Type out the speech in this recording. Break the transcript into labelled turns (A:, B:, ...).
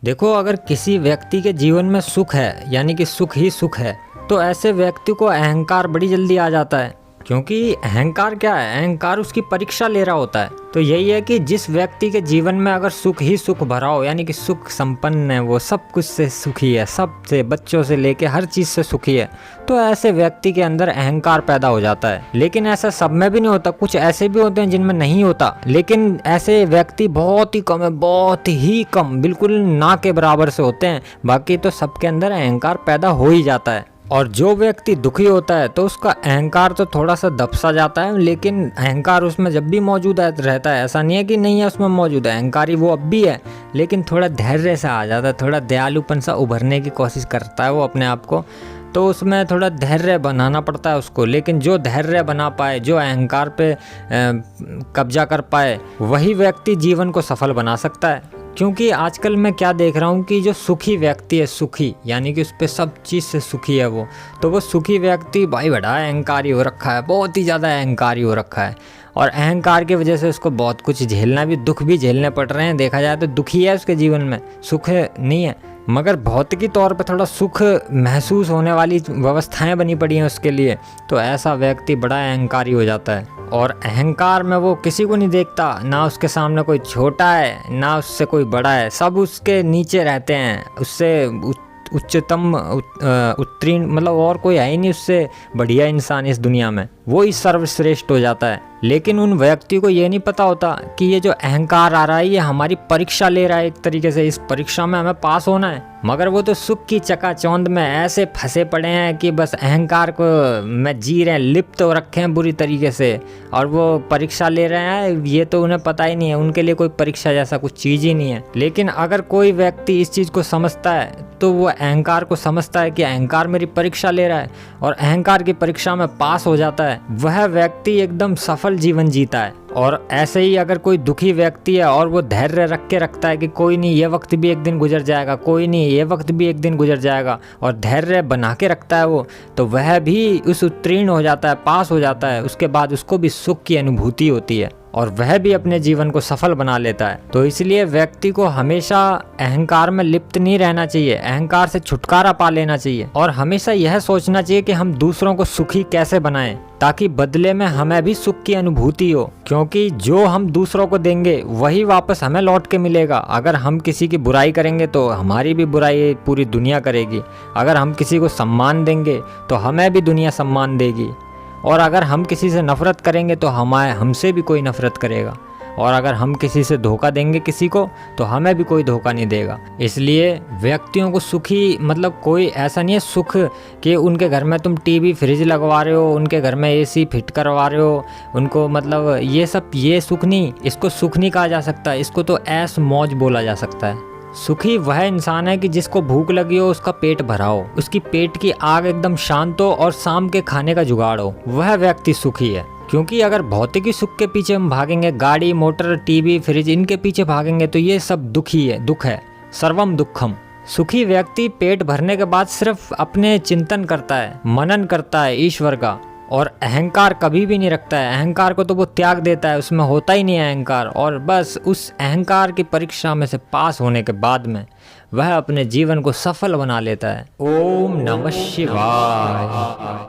A: देखो, अगर किसी व्यक्ति के जीवन में सुख है, यानी कि सुख ही सुख है, तो ऐसे व्यक्ति को अहंकार बड़ी जल्दी आ जाता है। क्योंकि अहंकार क्या है? अहंकार उसकी परीक्षा ले रहा होता है। तो यही है कि जिस व्यक्ति के जीवन में अगर सुख ही सुख भरा हो, यानी कि सुख संपन्न है, वो सब कुछ से सुखी है, सबसे बच्चों से लेके हर चीज़ से सुखी है, तो ऐसे व्यक्ति के अंदर अहंकार पैदा हो जाता है। लेकिन ऐसा सब में भी नहीं होता, कुछ ऐसे भी होते हैं जिनमें नहीं होता, लेकिन ऐसे व्यक्ति बहुत ही कम है, बहुत ही कम, बिल्कुल ना के बराबर से होते हैं। बाकी तो सबके अंदर अहंकार पैदा हो ही जाता है। और जो व्यक्ति दुखी होता है तो उसका अहंकार तो थोड़ा सा दबसा जाता है, लेकिन अहंकार उसमें जब भी मौजूद रहता है। ऐसा नहीं है कि नहीं है, उसमें मौजूद है, अहंकारी वो अब भी है, लेकिन थोड़ा धैर्य सा आ जाता है, थोड़ा दयालुपन सा उभरने की कोशिश करता है वो अपने आप को, तो उसमें थोड़ा धैर्य बनाना पड़ता है उसको। लेकिन जो धैर्य बना पाए, जो अहंकार पे कब्जा कर पाए, वही व्यक्ति जीवन को सफल बना सकता है। क्योंकि आजकल मैं क्या देख रहा हूँ कि जो सुखी व्यक्ति है, सुखी यानी कि उस पर सब चीज़ से सुखी है वो, तो वो सुखी व्यक्ति भाई बड़ा अहंकारी हो रखा है, बहुत ही ज़्यादा अहंकारी हो रखा है। और अहंकार की वजह से उसको बहुत कुछ झेलना भी, दुख भी झेलने पड़ रहे हैं। देखा जाए तो दुखी है उसके जीवन में, सुख नहीं है, मगर भौतिकी तौर पर थोड़ा सुख महसूस होने वाली व्यवस्थाएं बनी पड़ी हैं उसके लिए। तो ऐसा व्यक्ति बड़ा अहंकारी हो जाता है। और अहंकार में वो किसी को नहीं देखता, ना उसके सामने कोई छोटा है ना उससे कोई बड़ा है, सब उसके नीचे रहते हैं, उससे उच्चतम उत्तीर्ण मतलब और कोई है ही नहीं उससे बढ़िया इंसान इस दुनिया में, वो ही सर्वश्रेष्ठ हो जाता है। लेकिन उन व्यक्ति को ये नहीं पता होता कि ये जो अहंकार आ रहा है ये हमारी परीक्षा ले रहा है, एक तरीके से इस परीक्षा में हमें पास होना है। मगर वो तो सुख की चकाचौंध में ऐसे फंसे पड़े हैं कि बस अहंकार को में जी रहे हैं, लिप्त हो रखे हैं बुरी तरीके से, और वो परीक्षा ले रहे हैं, ये तो उन्हें पता ही नहीं है, उनके लिए कोई परीक्षा जैसा कुछ चीज़ ही नहीं है। लेकिन अगर कोई व्यक्ति इस चीज़ को समझता है तो वो अहंकार को समझता है कि अहंकार मेरी परीक्षा ले रहा है, और अहंकार की परीक्षा में पास हो जाता है, वह व्यक्ति एकदम सफल जीवन जीता है। और ऐसे ही अगर कोई दुखी व्यक्ति है और वो धैर्य रख के रखता है कि कोई नहीं, ये वक्त भी एक दिन गुजर जाएगा, कोई नहीं, ये वक्त भी एक दिन गुजर जाएगा, और धैर्य बना के रखता है वो, तो वह भी उस उत्तीर्ण हो जाता है, पास हो जाता है। उसके बाद उसको भी सुख की अनुभूति होती है और वह भी अपने जीवन को सफल बना लेता है। तो इसलिए व्यक्ति को हमेशा अहंकार में लिप्त नहीं रहना चाहिए, अहंकार से छुटकारा पा लेना चाहिए, और हमेशा यह सोचना चाहिए कि हम दूसरों को सुखी कैसे बनाएं, ताकि बदले में हमें भी सुख की अनुभूति हो। क्योंकि जो हम दूसरों को देंगे वही वापस हमें लौट के मिलेगा। अगर हम किसी की बुराई करेंगे तो हमारी भी बुराई पूरी दुनिया करेगी, अगर हम किसी को सम्मान देंगे तो हमें भी दुनिया सम्मान देगी, और अगर हम किसी से नफ़रत करेंगे तो हमसे भी कोई नफ़रत करेगा, और अगर हम किसी से धोखा देंगे किसी को तो हमें भी कोई धोखा नहीं देगा। इसलिए व्यक्तियों को सुखी मतलब कोई ऐसा नहीं है सुख कि उनके घर में तुम टीवी फ्रिज लगवा रहे हो, उनके घर में एसी फिट करवा रहे हो उनको, मतलब ये सब ये सुख नहीं, इसको सुख नहीं कहा जा सकता, इसको तो ऐश मौज बोला जा सकता है। सुखी वह इंसान है कि जिसको भूख लगी हो, उसका पेट भरा हो, उसकी पेट की आग एकदम शांत हो और शाम के खाने का जुगाड़ हो, वह व्यक्ति सुखी है। क्योंकि अगर भौतिकी सुख के पीछे हम भागेंगे, गाड़ी मोटर टीवी फ्रिज इनके पीछे भागेंगे, तो ये सब दुख है, सर्वम दुखम। सुखी व्यक्ति पेट भरने के बाद सिर्फ अपने चिंतन करता है, मनन करता है ईश्वर का, और अहंकार कभी भी नहीं रखता है। अहंकार को तो वो त्याग देता है, उसमें होता ही नहीं है अहंकार, और बस उस अहंकार की परीक्षा में से पास होने के बाद में वह अपने जीवन को सफल बना लेता है। ओम नमः शिवाय।